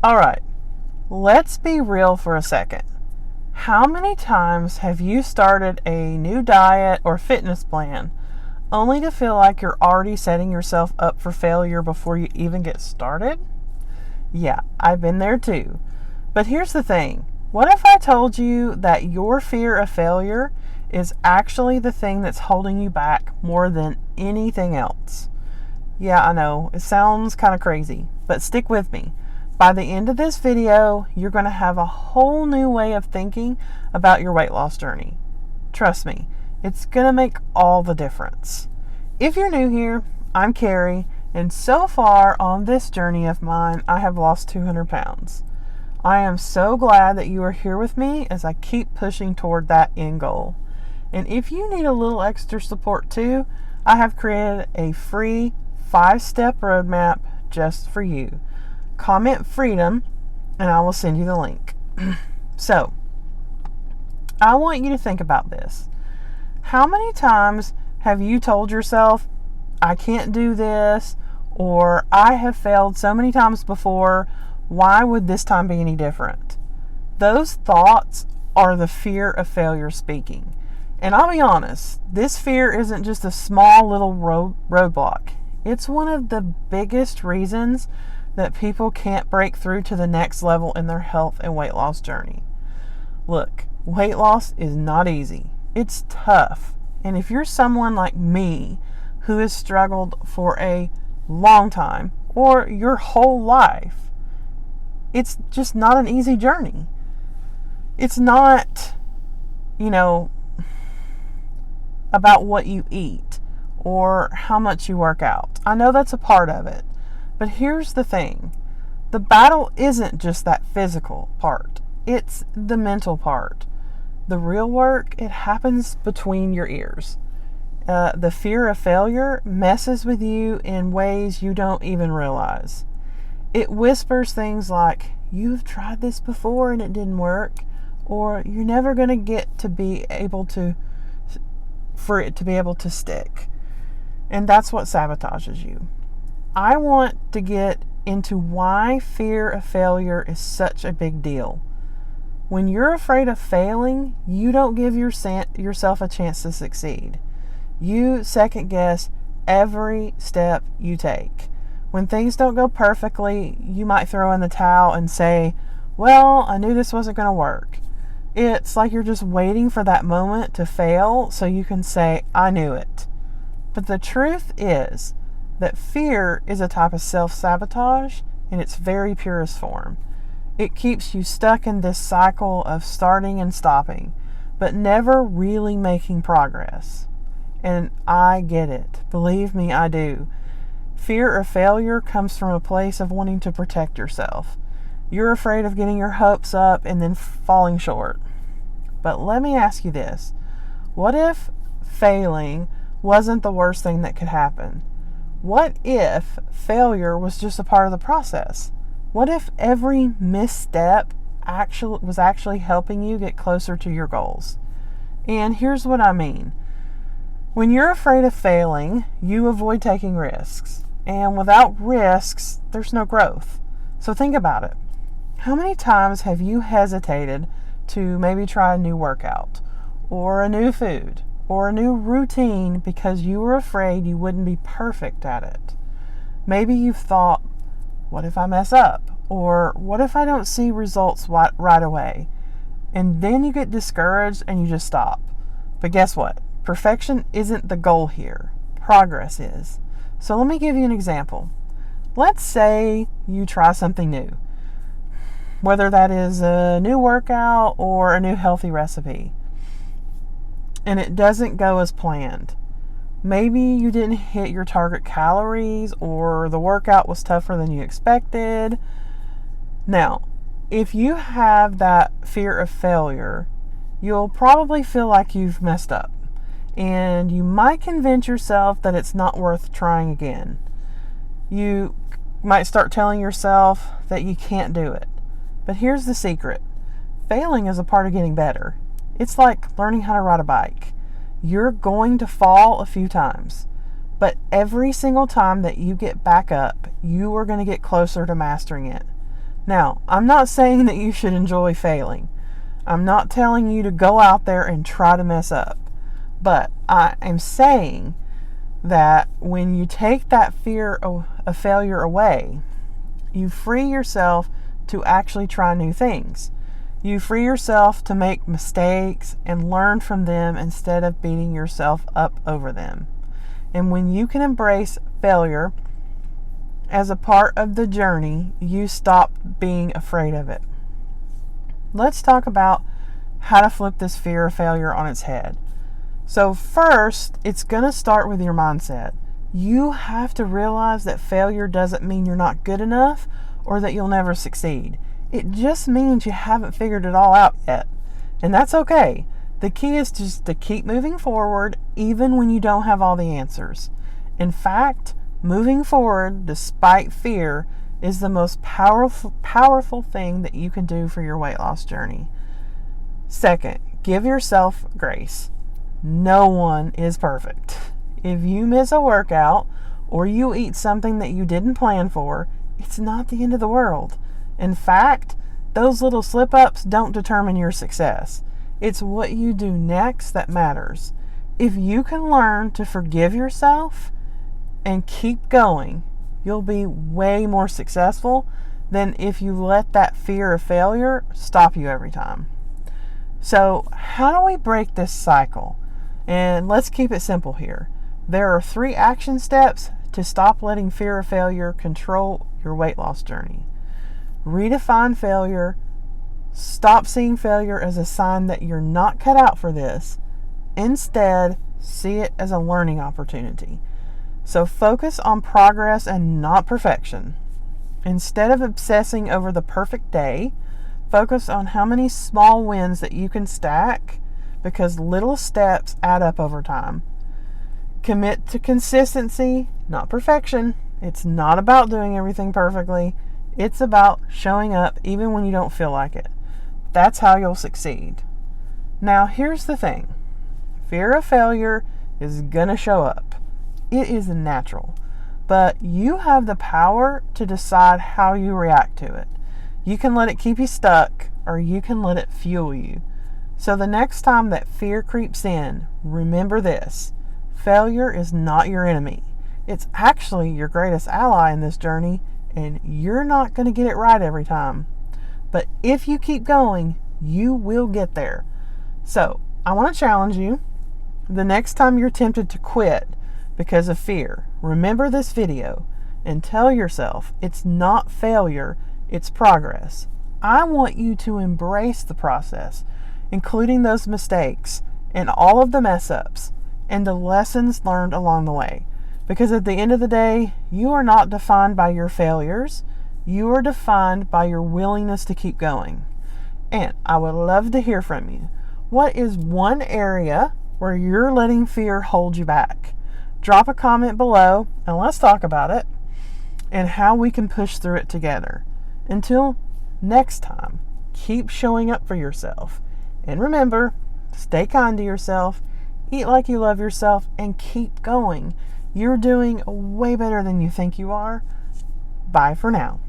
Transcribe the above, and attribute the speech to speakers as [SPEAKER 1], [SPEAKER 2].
[SPEAKER 1] All right, let's be real for a second. How many times have you started a new diet or fitness plan only to feel like you're already setting yourself up for failure before you even get started? Yeah, I've been there too. But here's the thing. What if I told you that your fear of failure is actually the thing that's holding you back more than anything else? Yeah, I know, it sounds kind of crazy, but stick with me. By the end of this video, you're going to have a whole new way of thinking about your weight loss journey. Trust me, it's going to make all the difference. If you're new here, I'm Carrie, and so far on this journey of mine, I have lost 200 pounds. I am so glad that you are here with me as I keep pushing toward that end goal. And if you need a little extra support too, I have created a free 5-step roadmap just for you. Comment freedom and I will send you the link. So, I want you to think about this. How many times have you told yourself, I can't do this, or I have failed so many times before, why would this time be any different? Those thoughts are the fear of failure speaking. And I'll be honest, this fear isn't just a small little roadblock. It's one of the biggest reasons that people can't break through to the next level in their health and weight loss journey. Look, weight loss is not easy. It's tough. And if you're someone like me who has struggled for a long time or your whole life, it's just not an easy journey. It's not, about what you eat or how much you work out. I know that's a part of it. But here's the thing. The battle isn't just that physical part. It's the mental part. The real work, it happens between your ears. The fear of failure messes with you in ways you don't even realize. It whispers things like, you've tried this before and it didn't work, or you're never going to get to be able to, for it to be able to stick. And that's what sabotages you. I want to get into why fear of failure is such a big deal. When you're afraid of failing, you don't give yourself a chance to succeed. You second guess every step you take. When things don't go perfectly, you might throw in the towel and say, well, I knew this wasn't going to work. It's like you're just waiting for that moment to fail so you can say, I knew it. But the truth is that fear is a type of self-sabotage in its very purest form. It keeps you stuck in this cycle of starting and stopping, but never really making progress. And I get it. Believe me, I do. Fear of failure comes from a place of wanting to protect yourself. You're afraid of getting your hopes up and then falling short. But let me ask you this. What if failing wasn't the worst thing that could happen? What if failure was just a part of the process? What if every misstep was actually helping you get closer to your goals? And here's what I mean. When you're afraid of failing, you avoid taking risks. And without risks, there's no growth. So think about it. How many times have you hesitated to maybe try a new workout, or a new food, or a new routine because you were afraid you wouldn't be perfect at it? Maybe you've thought, what if I mess up? Or what if I don't see results right away? And then you get discouraged and you just stop. But guess what? Perfection isn't the goal here. Progress is. So let me give you an example. Let's say you try something new, whether that is a new workout or a new healthy recipe, and it doesn't go as planned. Maybe you didn't hit your target calories, or the workout was tougher than you expected. Now, if you have that fear of failure, you'll probably feel like you've messed up, and you might convince yourself that it's not worth trying again. You might start telling yourself that you can't do it. But here's the secret. Failing is a part of getting better. It's like learning how to ride a bike. You're going to fall a few times, but every single time that you get back up, you are going to get closer to mastering it. Now, I'm not saying that you should enjoy failing. I'm not telling you to go out there and try to mess up. But I am saying that when you take that fear of failure away, you free yourself to actually try new things. You free yourself to make mistakes and learn from them instead of beating yourself up over them. And when you can embrace failure as a part of the journey, you stop being afraid of it. Let's talk about how to flip this fear of failure on its head. So first, it's going to start with your mindset. You have to realize that failure doesn't mean you're not good enough or that you'll never succeed. It just means you haven't figured it all out yet. And that's okay. The key is just to keep moving forward even when you don't have all the answers. In fact, moving forward despite fear is the most powerful thing that you can do for your weight loss journey. Second, give yourself grace. No one is perfect. If you miss a workout or you eat something that you didn't plan for, it's not the end of the world. In fact, those little slip-ups don't determine your success. It's what you do next that matters. If you can learn to forgive yourself and keep going, you'll be way more successful than if you let that fear of failure stop you every time. So, how do we break this cycle? And let's keep it simple here. There are 3 action steps to stop letting fear of failure control your weight loss journey. Redefine failure. Stop seeing failure as a sign that you're not cut out for this. Instead, see it as a learning opportunity. So focus on progress and not perfection. Instead of obsessing over the perfect day, focus on how many small wins that you can stack, because little steps add up over time. Commit to consistency, not perfection. It's not about doing everything perfectly. It's about showing up even when you don't feel like it. That's how you'll succeed. Now, here's the thing. Fear of failure is gonna show up. It is natural. But you have the power to decide how you react to it. You can let it keep you stuck, or you can let it fuel you. So the next time that fear creeps in, remember this. Failure is not your enemy. It's actually your greatest ally in this journey, and you're not going to get it right every time. But if you keep going, you will get there. So I want to challenge you. The next time you're tempted to quit because of fear, remember this video and tell yourself it's not failure, it's progress. I want you to embrace the process, including those mistakes and all of the mess ups and the lessons learned along the way. Because at the end of the day, you are not defined by your failures. You are defined by your willingness to keep going. And I would love to hear from you. What is one area where you're letting fear hold you back? Drop a comment below and let's talk about it and how we can push through it together. Until next time, keep showing up for yourself. And remember, stay kind to yourself, eat like you love yourself, and keep going. You're doing way better than you think you are. Bye for now.